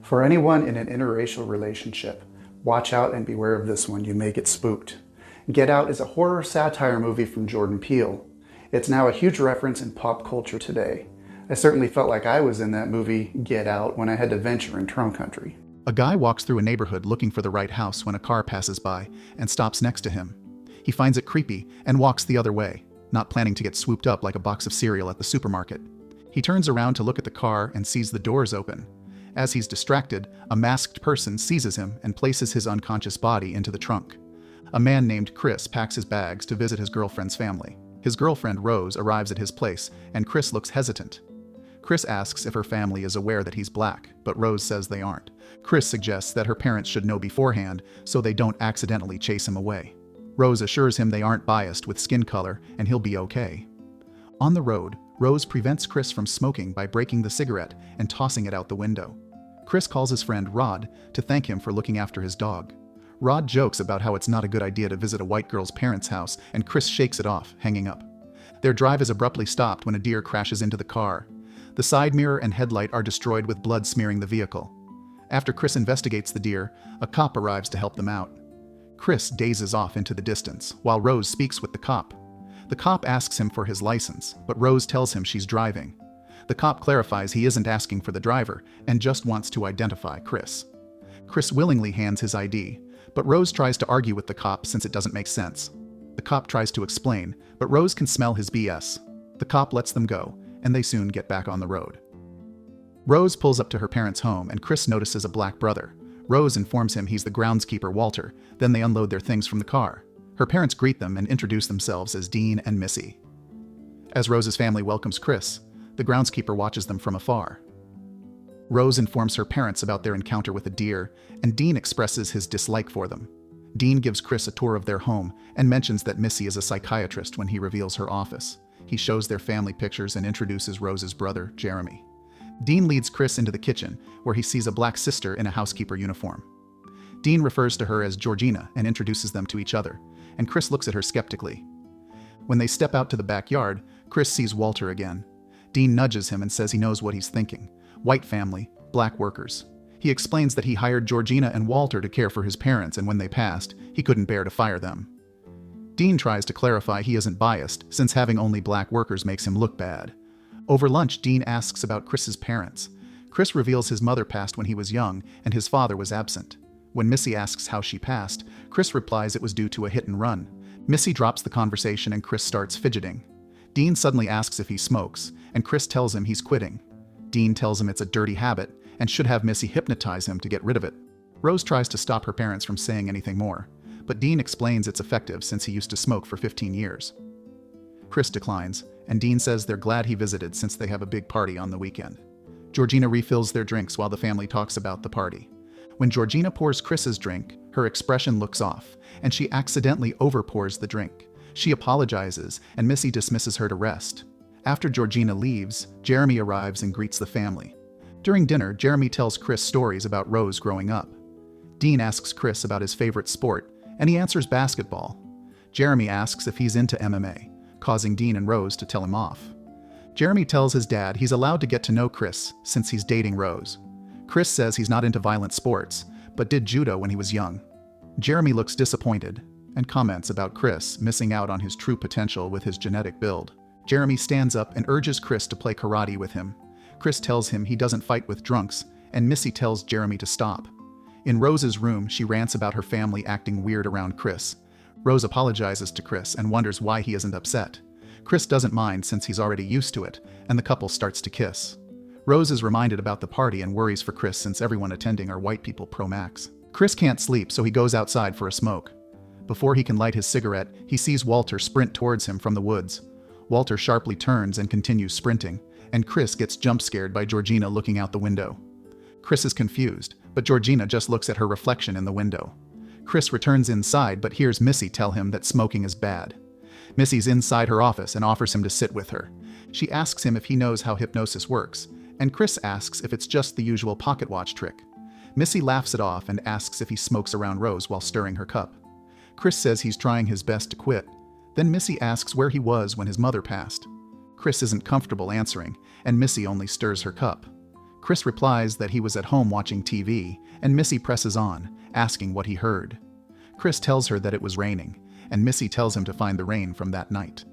For anyone in an interracial relationship, watch out and beware of this one, you may get spooked. Get Out is a horror satire movie from Jordan Peele. It's now a huge reference in pop culture today. I certainly felt like I was in that movie, Get Out, when I had to venture in Trump country. A guy walks through a neighborhood looking for the right house when a car passes by and stops next to him. He finds it creepy and walks the other way, not planning to get swooped up like a box of cereal at the supermarket. He turns around to look at the car and sees the doors open. As he's distracted, a masked person seizes him and places his unconscious body into the trunk. A man named Chris packs his bags to visit his girlfriend's family. His girlfriend, Rose, arrives at his place, and Chris looks hesitant. Chris asks if her family is aware that he's black, but Rose says they aren't. Chris suggests that her parents should know beforehand so they don't accidentally chase him away. Rose assures him they aren't biased with skin color and he'll be okay. On the road, Rose prevents Chris from smoking by breaking the cigarette and tossing it out the window. Chris calls his friend Rod to thank him for looking after his dog. Rod jokes about how it's not a good idea to visit a white girl's parents' house, and Chris shakes it off, hanging up. Their drive is abruptly stopped when a deer crashes into the car. The side mirror and headlight are destroyed with blood smearing the vehicle. After Chris investigates the deer, a cop arrives to help them out. Chris dazes off into the distance, while Rose speaks with the cop. The cop asks him for his license, but Rose tells him she's driving. The cop clarifies he isn't asking for the driver, and just wants to identify Chris. Chris willingly hands his ID, but Rose tries to argue with the cop since it doesn't make sense. The cop tries to explain, but Rose can smell his BS. The cop lets them go, and they soon get back on the road. Rose pulls up to her parents' home, and Chris notices a black brother. Rose informs him he's the groundskeeper, Walter. Then they unload their things from the car. Her parents greet them and introduce themselves as Dean and Missy. As Rose's family welcomes Chris, the groundskeeper watches them from afar. Rose informs her parents about their encounter with a deer, and Dean expresses his dislike for them. Dean gives Chris a tour of their home and mentions that Missy is a psychiatrist when he reveals her office. He shows their family pictures and introduces Rose's brother, Jeremy. Dean leads Chris into the kitchen, where he sees a black sister in a housekeeper uniform. Dean refers to her as Georgina and introduces them to each other, and Chris looks at her skeptically. When they step out to the backyard, Chris sees Walter again. Dean nudges him and says he knows what he's thinking. White family, black workers. He explains that he hired Georgina and Walter to care for his parents, and when they passed, he couldn't bear to fire them. Dean tries to clarify he isn't biased, since having only black workers makes him look bad. Over lunch, Dean asks about Chris's parents. Chris reveals his mother passed when he was young, and his father was absent. When Missy asks how she passed, Chris replies it was due to a hit and run. Missy drops the conversation and Chris starts fidgeting. Dean suddenly asks if he smokes, and Chris tells him he's quitting. Dean tells him it's a dirty habit, and should have Missy hypnotize him to get rid of it. Rose tries to stop her parents from saying anything more, but Dean explains it's effective since he used to smoke for 15 years. Chris declines, and Dean says they're glad he visited since they have a big party on the weekend. Georgina refills their drinks while the family talks about the party. When Georgina pours Chris's drink, her expression looks off, and she accidentally overpours the drink. She apologizes, and Missy dismisses her to rest. After Georgina leaves, Jeremy arrives and greets the family. During dinner, Jeremy tells Chris stories about Rose growing up. Dean asks Chris about his favorite sport, and he answers basketball. Jeremy asks if he's into MMA, causing Dean and Rose to tell him off. Jeremy tells his dad he's allowed to get to know Chris since he's dating Rose. Chris says he's not into violent sports, but did judo when he was young. Jeremy looks disappointed and comments about Chris missing out on his true potential with his genetic build. Jeremy stands up and urges Chris to play karate with him. Chris tells him he doesn't fight with drunks, and Missy tells Jeremy to stop. In Rose's room, she rants about her family acting weird around Chris. Rose apologizes to Chris and wonders why he isn't upset. Chris doesn't mind since he's already used to it, and the couple starts to kiss. Rose is reminded about the party and worries for Chris since everyone attending are white people pro-max. Chris can't sleep, so he goes outside for a smoke. Before he can light his cigarette, he sees Walter sprint towards him from the woods. Walter sharply turns and continues sprinting, and Chris gets jump-scared by Georgina looking out the window. Chris is confused, but Georgina just looks at her reflection in the window. Chris returns inside but hears Missy tell him that smoking is bad. Missy's inside her office and offers him to sit with her. She asks him if he knows how hypnosis works, and Chris asks if it's just the usual pocket watch trick. Missy laughs it off and asks if he smokes around Rose while stirring her cup. Chris says he's trying his best to quit. Then Missy asks where he was when his mother passed. Chris isn't comfortable answering, and Missy only stirs her cup. Chris replies that he was at home watching TV, and Missy presses on, asking what he heard. Chris tells her that it was raining, and Missy tells him to find the rain from that night.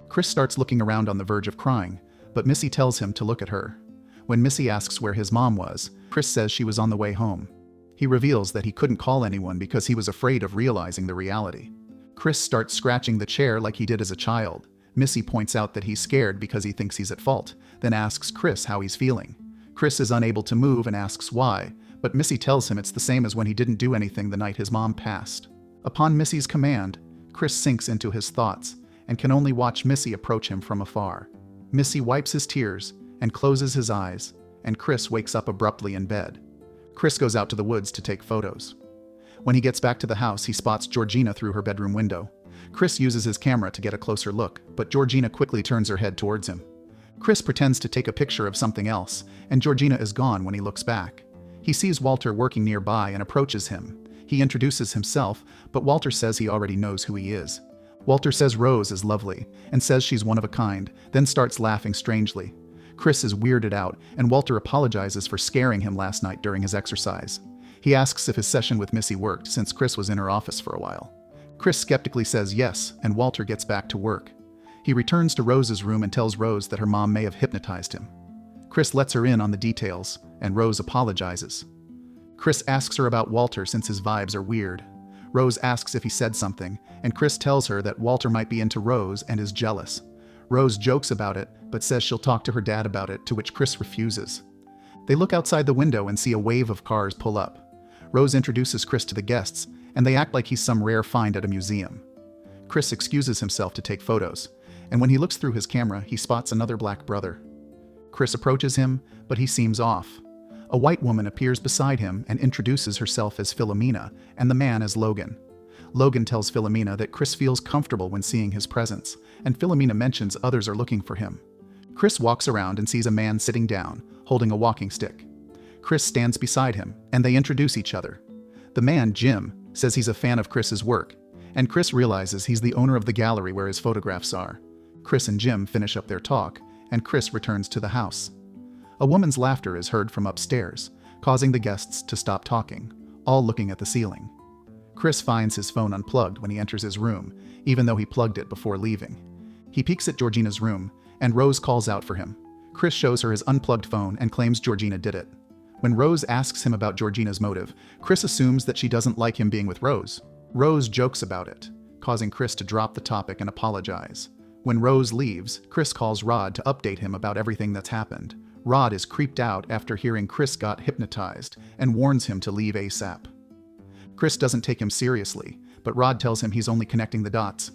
Chris starts looking around on the verge of crying, but Missy tells him to look at her. When Missy asks where his mom was, Chris says she was on the way home. He reveals that he couldn't call anyone because he was afraid of realizing the reality. Chris starts scratching the chair like he did as a child. Missy points out that he's scared because he thinks he's at fault, then asks Chris how he's feeling. Chris is unable to move and asks why, but Missy tells him it's the same as when he didn't do anything the night his mom passed. Upon Missy's command, Chris sinks into his thoughts and can only watch Missy approach him from afar. Missy wipes his tears and closes his eyes, and Chris wakes up abruptly in bed. Chris goes out to the woods to take photos. When he gets back to the house, he spots Georgina through her bedroom window. Chris uses his camera to get a closer look, but Georgina quickly turns her head towards him. Chris pretends to take a picture of something else, and Georgina is gone when he looks back. He sees Walter working nearby and approaches him. He introduces himself, but Walter says he already knows who he is. Walter says Rose is lovely, and says she's one of a kind, then starts laughing strangely. Chris is weirded out, and Walter apologizes for scaring him last night during his exercise. He asks if his session with Missy worked, since Chris was in her office for a while. Chris skeptically says yes, and Walter gets back to work. He returns to Rose's room and tells Rose that her mom may have hypnotized him. Chris lets her in on the details, and Rose apologizes. Chris asks her about Walter since his vibes are weird. Rose asks if he said something, and Chris tells her that Walter might be into Rose and is jealous. Rose jokes about it, but says she'll talk to her dad about it, to which Chris refuses. They look outside the window and see a wave of cars pull up. Rose introduces Chris to the guests, and they act like he's some rare find at a museum. Chris excuses himself to take photos, and when he looks through his camera, he spots another black brother. Chris approaches him, but he seems off. A white woman appears beside him and introduces herself as Philomena, and the man as Logan. Logan tells Philomena that Chris feels comfortable when seeing his presence, and Philomena mentions others are looking for him. Chris walks around and sees a man sitting down, holding a walking stick. Chris stands beside him, and they introduce each other. The man, Jim, says he's a fan of Chris's work, and Chris realizes he's the owner of the gallery where his photographs are. Chris and Jim finish up their talk, and Chris returns to the house. A woman's laughter is heard from upstairs, causing the guests to stop talking, all looking at the ceiling. Chris finds his phone unplugged when he enters his room, even though he plugged it before leaving. He peeks at Georgina's room, and Rose calls out for him. Chris shows her his unplugged phone and claims Georgina did it. When Rose asks him about Georgina's motive, Chris assumes that she doesn't like him being with Rose. Rose jokes about it, causing Chris to drop the topic and apologize. When Rose leaves, Chris calls Rod to update him about everything that's happened. Rod is creeped out after hearing Chris got hypnotized and warns him to leave ASAP. Chris doesn't take him seriously, but Rod tells him he's only connecting the dots.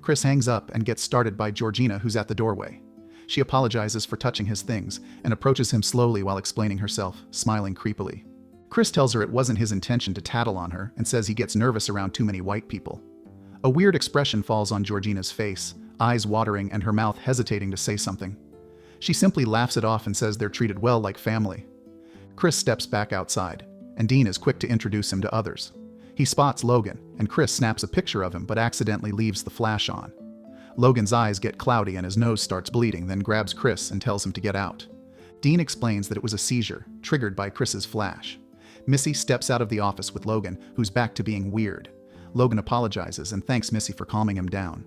Chris hangs up and gets started by Georgina, who's at the doorway. She apologizes for touching his things and approaches him slowly while explaining herself, smiling creepily. Chris tells her it wasn't his intention to tattle on her and says he gets nervous around too many white people. A weird expression falls on Georgina's face, eyes watering and her mouth hesitating to say something. She simply laughs it off and says they're treated well like family. Chris steps back outside, and Dean is quick to introduce him to others. He spots Logan, and Chris snaps a picture of him but accidentally leaves the flash on. Logan's eyes get cloudy and his nose starts bleeding, then grabs Chris and tells him to get out. Dean explains that it was a seizure, triggered by Chris's flash. Missy steps out of the office with Logan, who's back to being weird. Logan apologizes and thanks Missy for calming him down.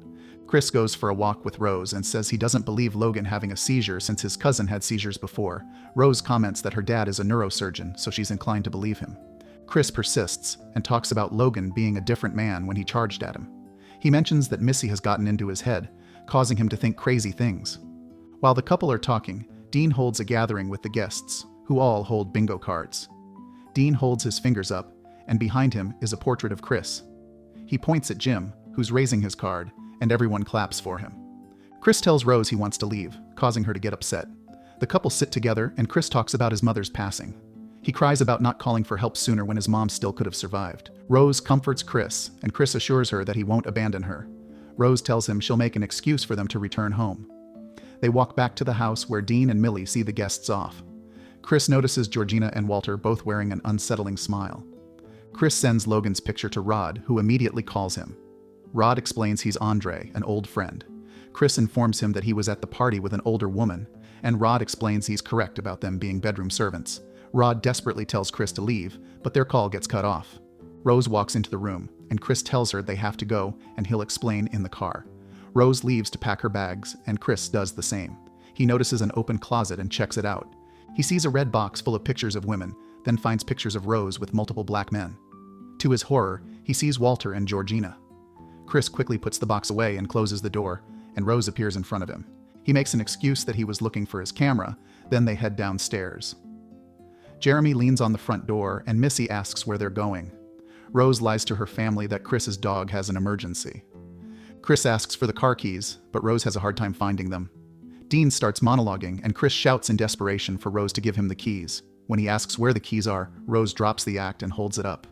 Chris goes for a walk with Rose and says he doesn't believe Logan having a seizure since his cousin had seizures before. Rose comments that her dad is a neurosurgeon, so she's inclined to believe him. Chris persists and talks about Logan being a different man when he charged at him. He mentions that Missy has gotten into his head, causing him to think crazy things. While the couple are talking, Dean holds a gathering with the guests, who all hold bingo cards. Dean holds his fingers up, and behind him is a portrait of Chris. He points at Jim, who's raising his card, and everyone claps for him. Chris tells Rose he wants to leave, causing her to get upset. The couple sit together, and Chris talks about his mother's passing. He cries about not calling for help sooner when his mom still could have survived. Rose comforts Chris, and Chris assures her that he won't abandon her. Rose tells him she'll make an excuse for them to return home. They walk back to the house where Dean and Millie see the guests off. Chris notices Georgina and Walter both wearing an unsettling smile. Chris sends Logan's picture to Rod, who immediately calls him. Rod explains he's Andre, an old friend. Chris informs him that he was at the party with an older woman, and Rod explains he's correct about them being bedroom servants. Rod desperately tells Chris to leave, but their call gets cut off. Rose walks into the room, and Chris tells her they have to go, and he'll explain in the car. Rose leaves to pack her bags, and Chris does the same. He notices an open closet and checks it out. He sees a red box full of pictures of women, then finds pictures of Rose with multiple black men. To his horror, he sees Walter and Georgina. Chris quickly puts the box away and closes the door, and Rose appears in front of him. He makes an excuse that he was looking for his camera, then they head downstairs. Jeremy leans on the front door, and Missy asks where they're going. Rose lies to her family that Chris's dog has an emergency. Chris asks for the car keys, but Rose has a hard time finding them. Dean starts monologuing, and Chris shouts in desperation for Rose to give him the keys. When he asks where the keys are, Rose drops the act and holds it up.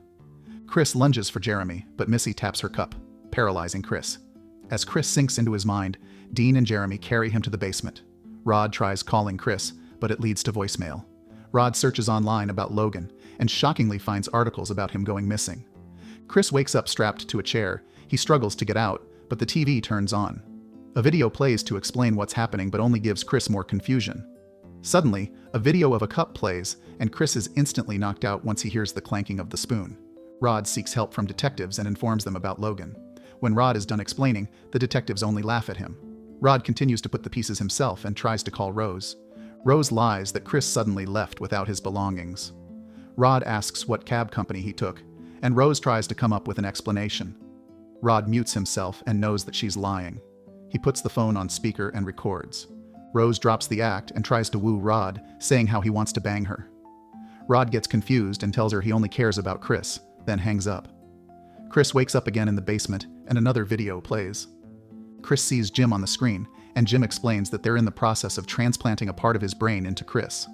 Chris lunges for Jeremy, but Missy taps her cup, paralyzing Chris. As Chris sinks into his mind, Dean and Jeremy carry him to the basement. Rod tries calling Chris, but it leads to voicemail. Rod searches online about Logan, and shockingly finds articles about him going missing. Chris wakes up strapped to a chair. He struggles to get out, but the TV turns on. A video plays to explain what's happening, but only gives Chris more confusion. Suddenly, a video of a cup plays, and Chris is instantly knocked out once he hears the clanking of the spoon. Rod seeks help from detectives and informs them about Logan. When Rod is done explaining, the detectives only laugh at him. Rod continues to put the pieces himself and tries to call Rose. Rose lies that Chris suddenly left without his belongings. Rod asks what cab company he took, and Rose tries to come up with an explanation. Rod mutes himself and knows that she's lying. He puts the phone on speaker and records. Rose drops the act and tries to woo Rod, saying how he wants to bang her. Rod gets confused and tells her he only cares about Chris, then hangs up. Chris wakes up again in the basement, and another video plays. Chris sees Jim on the screen, and Jim explains that they're in the process of transplanting a part of his brain into Chris.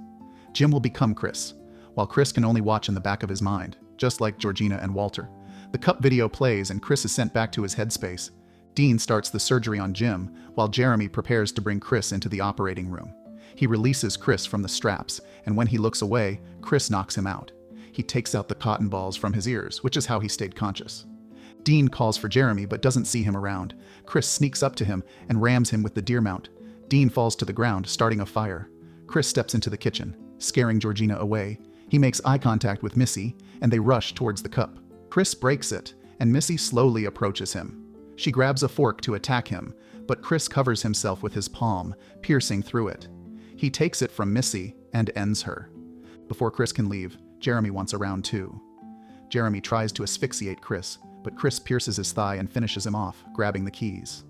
Jim will become Chris, while Chris can only watch in the back of his mind, just like Georgina and Walter. The cup video plays, and Chris is sent back to his headspace. Dean starts the surgery on Jim, while Jeremy prepares to bring Chris into the operating room. He releases Chris from the straps, and when he looks away, Chris knocks him out. He takes out the cotton balls from his ears, which is how he stayed conscious. Dean calls for Jeremy but doesn't see him around. Chris sneaks up to him and rams him with the deer mount. Dean falls to the ground, starting a fire. Chris steps into the kitchen, scaring Georgina away. He makes eye contact with Missy, and they rush towards the cup. Chris breaks it, and Missy slowly approaches him. She grabs a fork to attack him, but Chris covers himself with his palm, piercing through it. He takes it from Missy and ends her. Before Chris can leave, Jeremy wants a round two. Jeremy tries to asphyxiate Chris, but Chris pierces his thigh and finishes him off, grabbing the keys.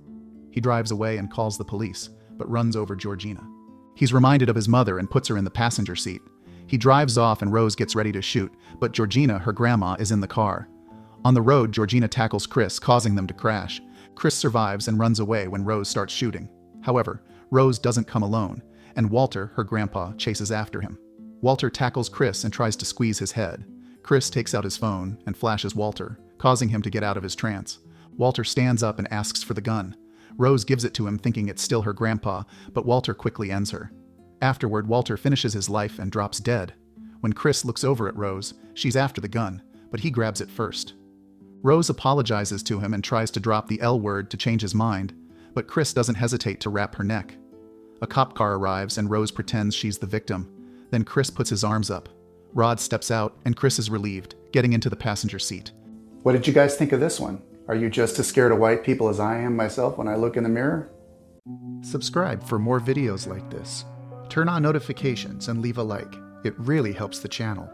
He drives away and calls the police, but runs over Georgina. He's reminded of his mother and puts her in the passenger seat. He drives off and Rose gets ready to shoot, but Georgina, her grandma, is in the car. On the road, Georgina tackles Chris, causing them to crash. Chris survives and runs away when Rose starts shooting. However, Rose doesn't come alone, and Walter, her grandpa, chases after him. Walter tackles Chris and tries to squeeze his head. Chris takes out his phone and flashes Walter, causing him to get out of his trance. Walter stands up and asks for the gun. Rose gives it to him, thinking it's still her grandpa, but Walter quickly ends her. Afterward, Walter finishes his life and drops dead. When Chris looks over at Rose, she's after the gun, but he grabs it first. Rose apologizes to him and tries to drop the L word to change his mind, but Chris doesn't hesitate to wrap her neck. A cop car arrives and Rose pretends she's the victim. Then Chris puts his arms up. Rod steps out and Chris is relieved, getting into the passenger seat. What did you guys think of this one? Are you just as scared of white people as I am myself when I look in the mirror? Subscribe for more videos like this. Turn on notifications and leave a like. It really helps the channel.